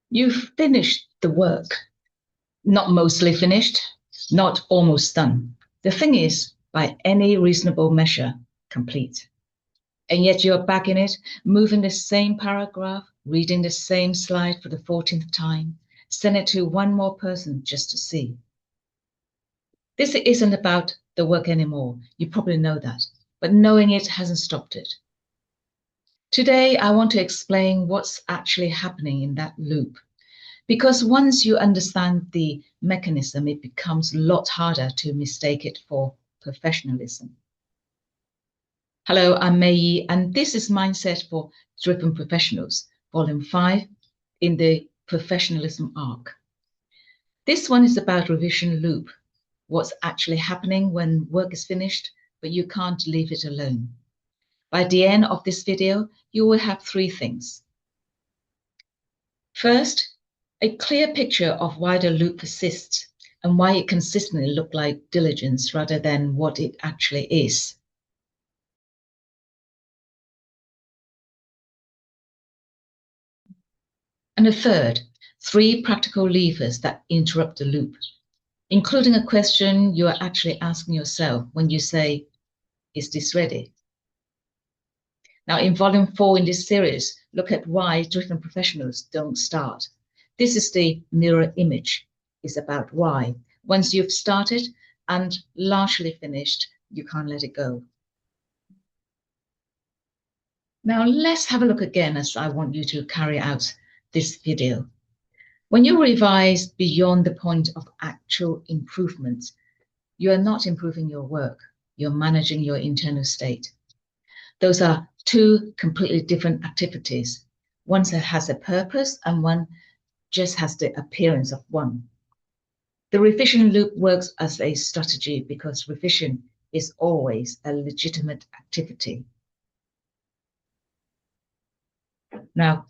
You've finished the work, not mostly finished, not almost done. The thing is, by any reasonable measure, complete. And yet you're back in it, moving the same paragraph, reading the same slide for the 14th time, send it to one more person just to see. This isn't about the work anymore. You probably know that, but knowing it hasn't stopped it. Today, I want to explain what's actually happening in that loop. Because once you understand the mechanism, it becomes a lot harder to mistake it for professionalism. Hello, I'm Mei Yi, and this is Mindset for Driven Professionals, Volume 5 in the Professionalism Arc. This one is about revision loop, what's actually happening when work is finished, but you can't leave it alone. By the end of this video, you will have 3 things. First, a clear picture of why the loop persists and why it consistently looks like diligence rather than what it actually is. And the third, 3 practical levers that interrupt the loop, including a question you are actually asking yourself when you say, is this ready? Now, in Volume 4 in this series, look at why driven professionals don't start. This is the mirror image. It's about why. Once you've started and largely finished, you can't let it go. Now, let's have a look again as I want you to carry out this video. When you revise beyond the point of actual improvement, you are not improving your work. You're managing your internal state. Those are 2 completely different activities. One has a purpose and one just has the appearance of one. The revision loop works as a strategy because revision is always a legitimate activity. Now,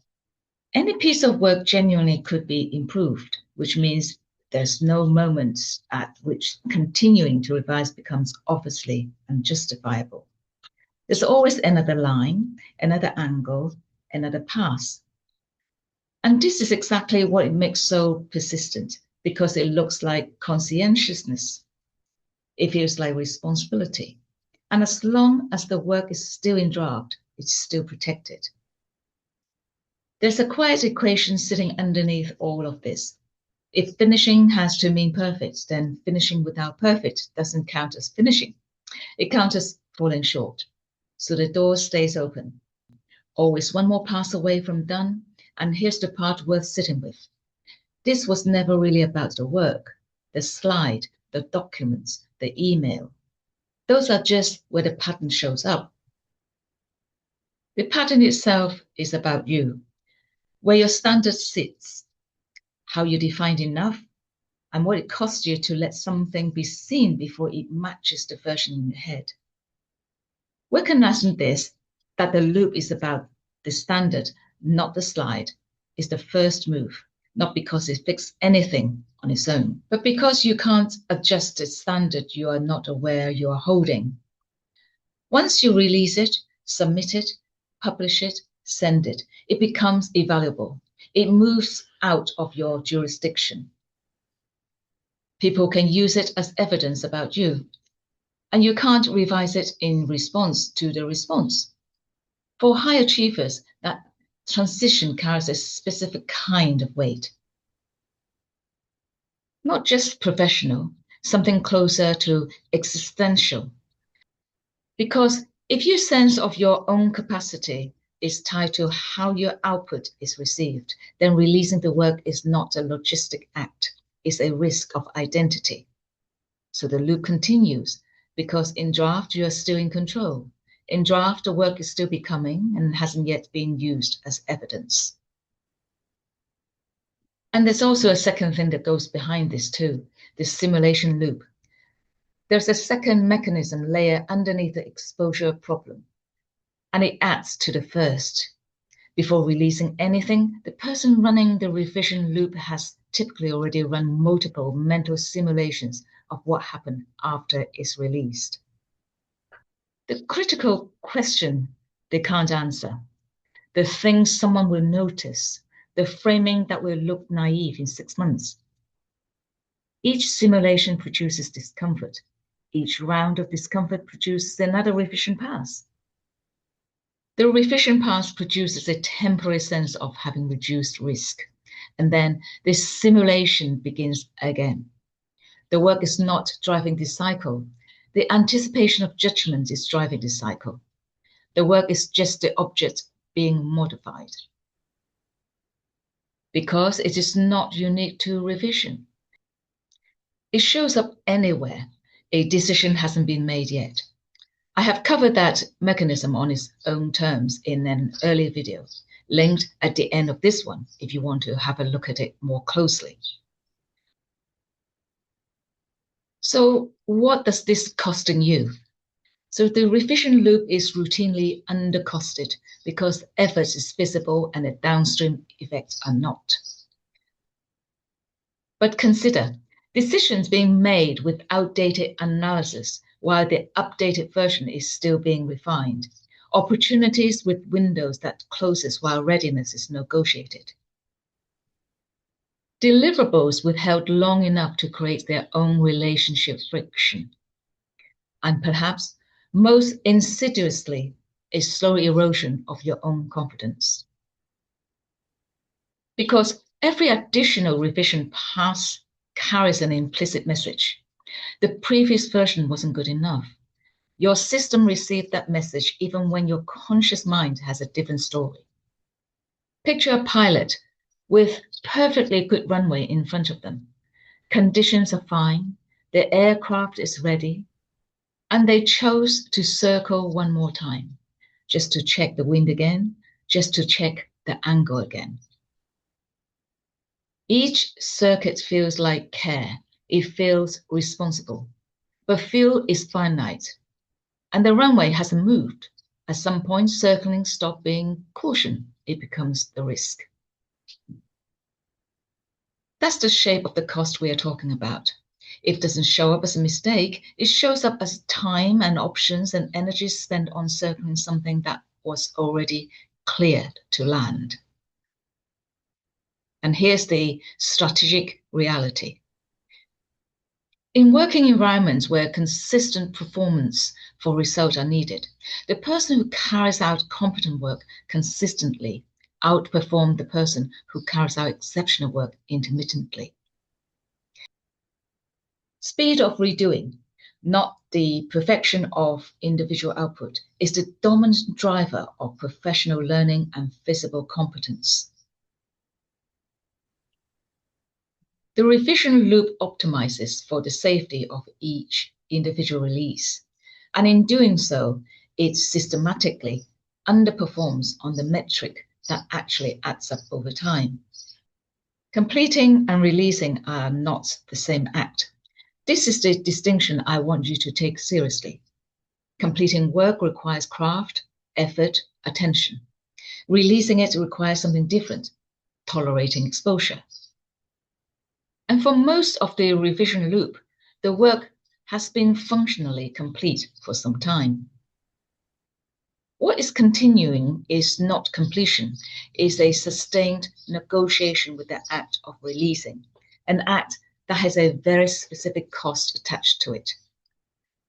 any piece of work genuinely could be improved, which means there's no moments at which continuing to revise becomes obviously unjustifiable. There's always another line, another angle, another pass. And this is exactly what it makes so persistent, because it looks like conscientiousness. It feels like responsibility. And as long as the work is still in draft, it's still protected. There's a quiet equation sitting underneath all of this. If finishing has to mean perfect, then finishing without perfect doesn't count as finishing. It counts as falling short. So the door stays open. Always one more pass away from done, and here's the part worth sitting with. This was never really about the work, the slide, the documents, the email. Those are just where the pattern shows up. The pattern itself is about you, where your standard sits, how you define enough, and what it costs you to let something be seen before it matches the version in your head. Recognizing this, that the loop is about the standard, not the slide, is the first move, not because it fixes anything on its own, but because you can't adjust the standard you are not aware you are holding. Once you release it, submit it, publish it, send it, it becomes invaluable. It moves out of your jurisdiction. People can use it as evidence about you, and you can't revise it in response to the response. For high achievers, that transition carries a specific kind of weight. Not just professional, something closer to existential. Because if your sense of your own capacity is tied to how your output is received, then releasing the work is not a logistic act, it's a risk of identity. So the loop continues, because in draft, you are still in control. In draft, the work is still becoming and hasn't yet been used as evidence. And there's also a second thing that goes behind this too, this simulation loop. There's a second mechanism layer underneath the exposure problem, and it adds to the first. Before releasing anything, the person running the revision loop has typically already run multiple mental simulations of what happened after it's released. The critical question they can't answer, the things someone will notice, the framing that will look naive in 6 months. Each simulation produces discomfort. Each round of discomfort produces another revision pass. The revision pass produces a temporary sense of having reduced risk. And then this simulation begins again. The work is not driving this cycle. The anticipation of judgment is driving this cycle. The work is just the object being modified. Because it is not unique to revision. It shows up anywhere. A decision hasn't been made yet. I have covered that mechanism on its own terms in an earlier video, linked at the end of this one if you want to have a look at it more closely. So what does this costing you? So the revision loop is routinely undercosted because effort is visible and the downstream effects are not. But consider decisions being made with outdated analysis while the updated version is still being refined. Opportunities with windows that closes while readiness is negotiated. Deliverables withheld long enough to create their own relationship friction. And perhaps most insidiously, a slow erosion of your own confidence. Because every additional revision pass carries an implicit message. The previous version wasn't good enough. Your system received that message even when your conscious mind has a different story. Picture a pilot with perfectly good runway in front of them. Conditions are fine, the aircraft is ready, and they chose to circle one more time, just to check the wind again, just to check the angle again. Each circuit feels like care, it feels responsible, but fuel is finite, and the runway hasn't moved. At some point, circling stops being caution, it becomes the risk. That's the shape of the cost we are talking about. It doesn't show up as a mistake, it shows up as time and options and energy spent on circling something that was already cleared to land. And here's the strategic reality. In working environments where consistent performance for results are needed, the person who carries out competent work consistently outperforms the person who carries out exceptional work intermittently. Speed of redoing, not the perfection of individual output, is the dominant driver of professional learning and visible competence. The revision loop optimizes for the safety of each individual release, and in doing so, it systematically underperforms on the metric that actually adds up over time. Completing and releasing are not the same act. This is the distinction I want you to take seriously. Completing work requires craft, effort, attention. Releasing it requires something different, tolerating exposure. And for most of the revision loop, the work has been functionally complete for some time. What is continuing is not completion, is a sustained negotiation with the act of releasing, an act that has a very specific cost attached to it.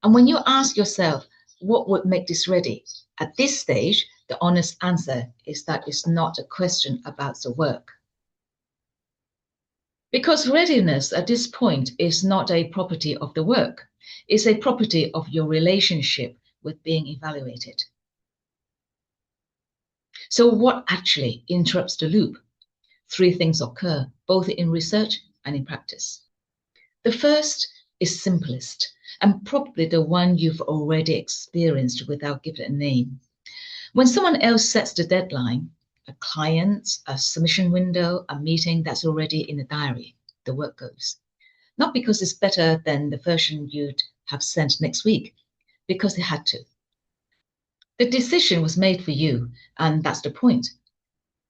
And when you ask yourself, what would make this ready? At this stage, the honest answer is that it's not a question about the work. Because readiness at this point is not a property of the work, it's a property of your relationship with being evaluated. So what actually interrupts the loop? 3 things occur, both in research and in practice. The first is simplest, and probably the one you've already experienced without giving it a name. When someone else sets the deadline, a client, a submission window, a meeting that's already in the diary, the work goes. Not because it's better than the version you'd have sent next week, because it had to. The decision was made for you, and that's the point.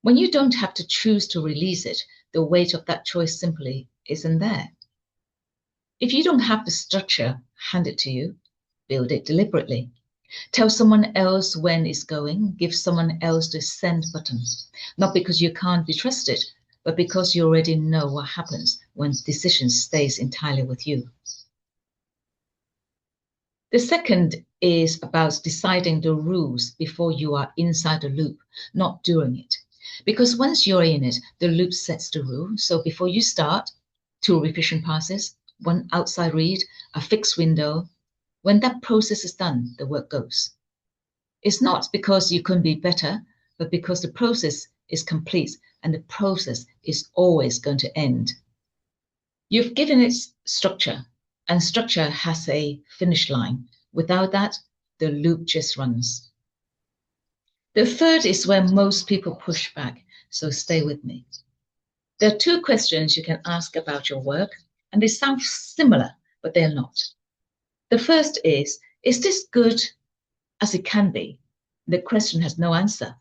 When you don't have to choose to release it, the weight of that choice simply isn't there. If you don't have the structure handed to you, build it deliberately. Tell someone else when it's going, give someone else the send button, not because you can't be trusted, but because you already know what happens when decision stays entirely with you. The second is about deciding the rules before you are inside the loop, not during it. Because once you're in it, the loop sets the rule. So before you start, 2 revision passes, 1 outside read, a fixed window. When that process is done, the work goes. It's not because you couldn't be better, but because the process is complete and the process is always going to end. You've given it structure, and structure has a finish line. Without that, the loop just runs. The third is where most people push back, so stay with me. There are 2 questions you can ask about your work, and they sound similar, but they're not. The first is this good as it can be? The question has no answer.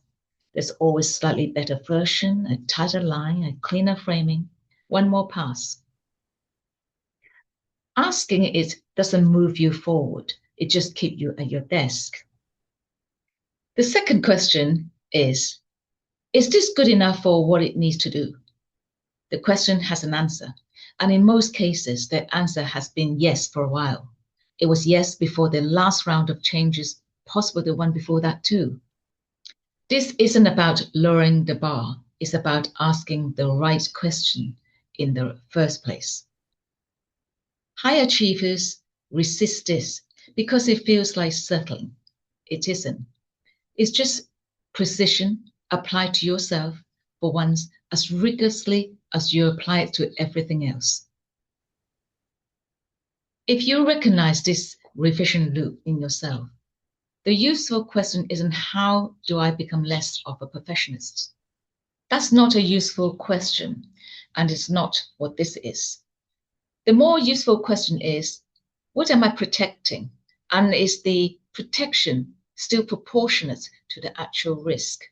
There's always a slightly better version, a tighter line, a cleaner framing, 1 more pass. Asking it doesn't move you forward. It just keeps you at your desk. The second question is this good enough for what it needs to do? The question has an answer. And in most cases, the answer has been yes for a while. It was yes before the last round of changes, possibly the one before that too. This isn't about lowering the bar. It's about asking the right question in the first place. High achievers resist this because it feels like settling. It isn't. It's just precision applied to yourself for once as rigorously as you apply it to everything else. If you recognize this revision loop in yourself, the useful question isn't how do I become less of a perfectionist? That's not a useful question, and it's not what this is. The more useful question is, what am I protecting? And is the protection still proportionate to the actual risk?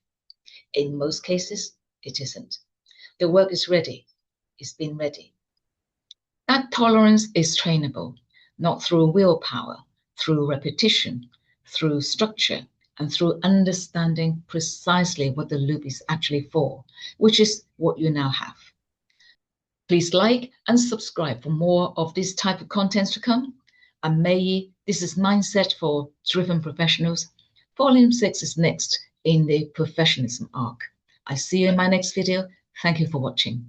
In most cases, it isn't. The work is ready. It's been ready. That tolerance is trainable, not through willpower, through repetition, through structure, and through understanding precisely what the loop is actually for, which is what you now have. Please like and subscribe for more of this type of content to come. And this is Mindset for Driven Professionals. Volume 6 is next in the Professionalism Arc. I see you in my next video. Thank you for watching.